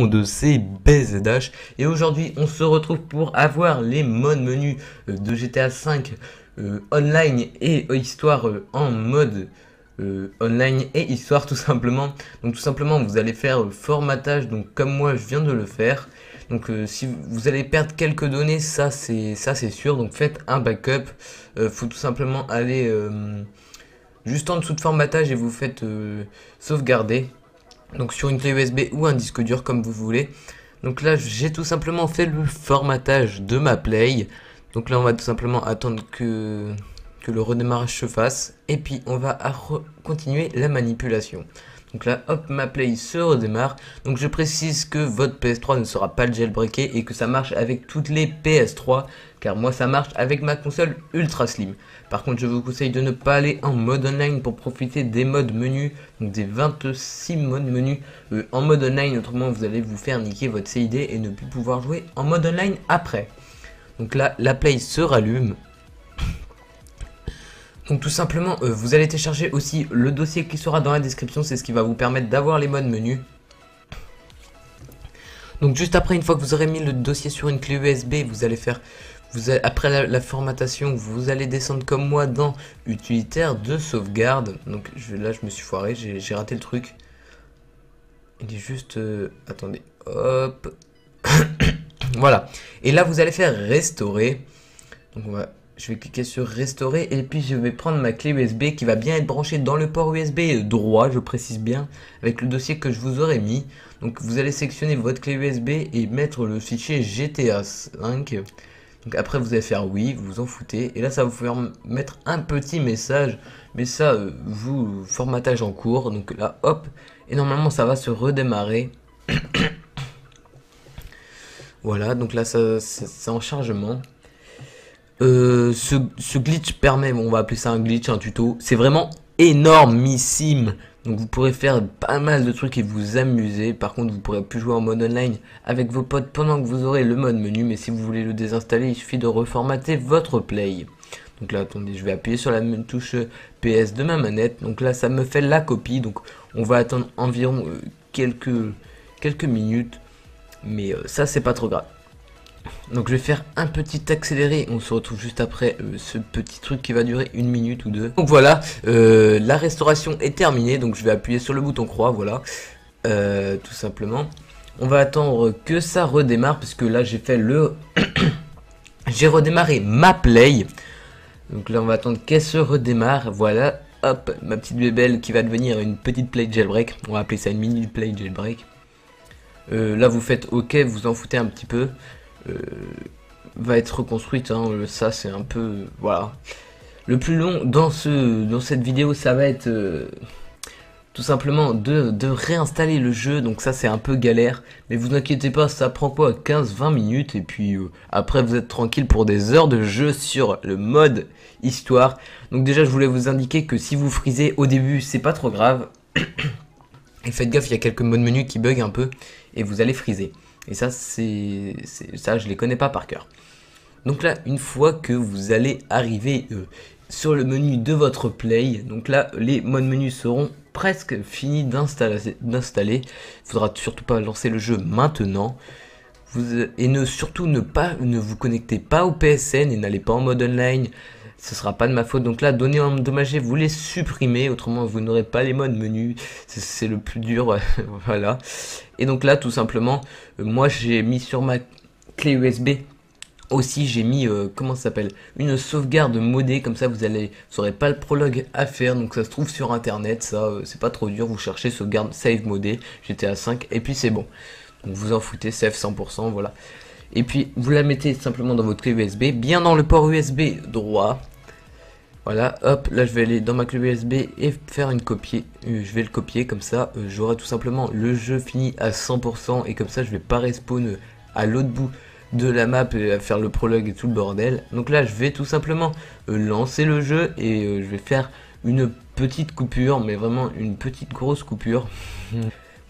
De c'est BZH et aujourd'hui on se retrouve pour avoir les modes menus de GTA 5 online et histoire en mode online et histoire tout simplement. Donc tout simplement vous allez faire formatage, donc comme moi je viens de le faire. Donc si vous allez perdre quelques données, ça c'est sûr, donc faites un backup. Faut tout simplement aller juste en dessous de formatage et vous faites sauvegarder. Donc sur une clé USB ou un disque dur comme vous voulez. Donc là j'ai tout simplement fait le formatage de ma play. Donc là on va tout simplement attendre que le redémarrage se fasse. Et puis on va continuer la manipulation. Donc là hop, ma play se redémarre. Donc je précise que votre PS3 ne sera pas jailbreaké et que ça marche avec toutes les PS3. Car moi ça marche avec ma console ultra slim. Par contre je vous conseille de ne pas aller en mode online pour profiter des modes menus. Donc des 26 modes menus en mode online. Autrement vous allez vous faire niquer votre CID et ne plus pouvoir jouer en mode online après. Donc là la play se rallume. Donc tout simplement vous allez télécharger aussi le dossier qui sera dans la description. C'est ce qui va vous permettre d'avoir les modes menus. Donc juste après, une fois que vous aurez mis le dossier sur une clé USB, vous allez faire, après la formatation, vous allez descendre comme moi dans utilitaire de sauvegarde. Donc là je me suis foiré, j'ai raté le truc. Il est juste, attendez, hop, voilà. Et là vous allez faire restaurer. Donc je vais cliquer sur restaurer et puis je vais prendre ma clé USB qui va bien être branchée dans le port USB droit, je précise bien, avec le dossier que je vous aurais mis. Donc vous allez sélectionner votre clé USB et mettre le fichier GTA 5. Donc après vous allez faire oui, vous vous en foutez. Et là ça va vous faire mettre un petit message. Mais ça, vous formatage en cours. Donc là hop, et normalement ça va se redémarrer. Voilà, donc là c'est en chargement. Ce glitch permet, bon, on va appeler ça un glitch, un tuto, c'est vraiment énormissime. Donc vous pourrez faire pas mal de trucs et vous amuser. Par contre vous pourrez plus jouer en mode online avec vos potes pendant que vous aurez le mode menu. Mais si vous voulez le désinstaller, il suffit de reformater votre play. Donc là attendez, je vais appuyer sur la touche PS de ma manette. Donc là ça me fait la copie. Donc on va attendre environ quelques minutes. Mais ça c'est pas trop grave. Donc je vais faire un petit accéléré, on se retrouve juste après ce petit truc qui va durer une minute ou deux. Donc voilà, la restauration est terminée, donc je vais appuyer sur le bouton croix, voilà, tout simplement. On va attendre que ça redémarre, puisque là j'ai fait le... j'ai redémarré ma play. Donc là on va attendre qu'elle se redémarre, voilà, hop, ma petite bébelle qui va devenir une petite play jailbreak. On va appeler ça une mini play jailbreak. Là vous faites ok, vous en foutez un petit peu. Va être reconstruite, hein, ça c'est un peu, voilà. Le plus long dans cette vidéo, ça va être tout simplement de réinstaller le jeu. Donc ça c'est un peu galère, mais vous inquiétez pas, ça prend quoi, 15-20 minutes. Et puis après vous êtes tranquille pour des heures de jeu sur le mode histoire. Donc déjà je voulais vous indiquer que si vous frisez au début, c'est pas trop grave. Et faites gaffe, il y a quelques modes menus qui bug un peu et vous allez friser. Et ça, ça, je les connais pas par cœur. Donc là, une fois que vous allez arriver sur le menu de votre play, donc là, les modes menus seront presque finis d'installer. Il faudra surtout pas lancer le jeu maintenant. Surtout ne vous connectez pas au PSN et n'allez pas en mode online. Ce sera pas de ma faute. Donc là, données endommagées, vous les supprimez. Autrement, vous n'aurez pas les modes menus. C'est le plus dur. Voilà. Et donc là, tout simplement, moi, j'ai mis sur ma clé USB aussi, j'ai mis, comment ça s'appelle, une sauvegarde modée. Comme ça, vous n'aurez pas le prologue à faire. Donc ça se trouve sur internet. Ça, c'est pas trop dur. Vous cherchez sauvegarde save modée GTA 5 et puis c'est bon. Donc vous en foutez, save 100%. Voilà. Et puis vous la mettez simplement dans votre clé USB, bien dans le port USB droit. Voilà, hop, là je vais aller dans ma clé USB et faire une copie. Je vais le copier comme ça, j'aurai tout simplement le jeu fini à 100% et comme ça je vais pas respawn à l'autre bout de la map et à faire le prologue et tout le bordel. Donc là je vais tout simplement lancer le jeu et je vais faire une petite coupure, mais vraiment une petite grosse coupure.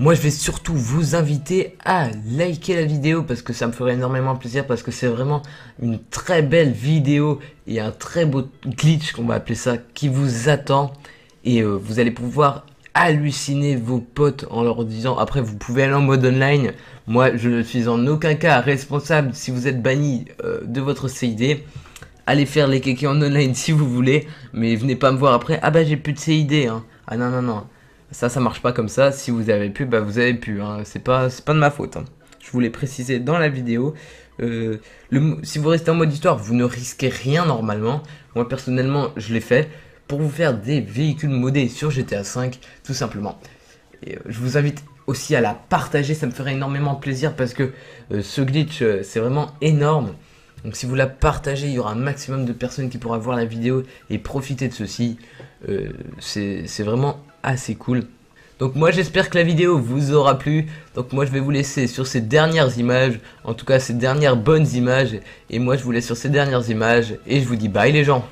Moi je vais surtout vous inviter à liker la vidéo parce que ça me ferait énormément plaisir, parce que c'est vraiment une très belle vidéo et un très beau glitch, qu'on va appeler ça, qui vous attend. Et vous allez pouvoir halluciner vos potes en leur disant, après vous pouvez aller en mode online, moi je ne suis en aucun cas responsable si vous êtes banni de votre CID. Allez faire les kékés en online si vous voulez, mais venez pas me voir après, ah bah j'ai plus de CID hein. Ah non non non, ça marche pas comme ça, si vous avez pu, bah vous avez pu, hein. C'est pas de ma faute hein. Je vous l'ai précisé dans la vidéo. Si vous restez en mode histoire, vous ne risquez rien normalement. Moi personnellement, je l'ai fait pour vous faire des véhicules modés sur GTA V, tout simplement. Et je vous invite aussi à la partager, ça me ferait énormément plaisir parce que ce glitch, c'est vraiment énorme. Donc si vous la partagez, il y aura un maximum de personnes qui pourra voir la vidéo et profiter de ceci. C'est vraiment assez cool. Donc moi j'espère que la vidéo vous aura plu. Donc moi je vais vous laisser sur ces dernières images. En tout cas ces dernières bonnes images. Et moi je vous laisse sur ces dernières images. Et je vous dis bye les gens.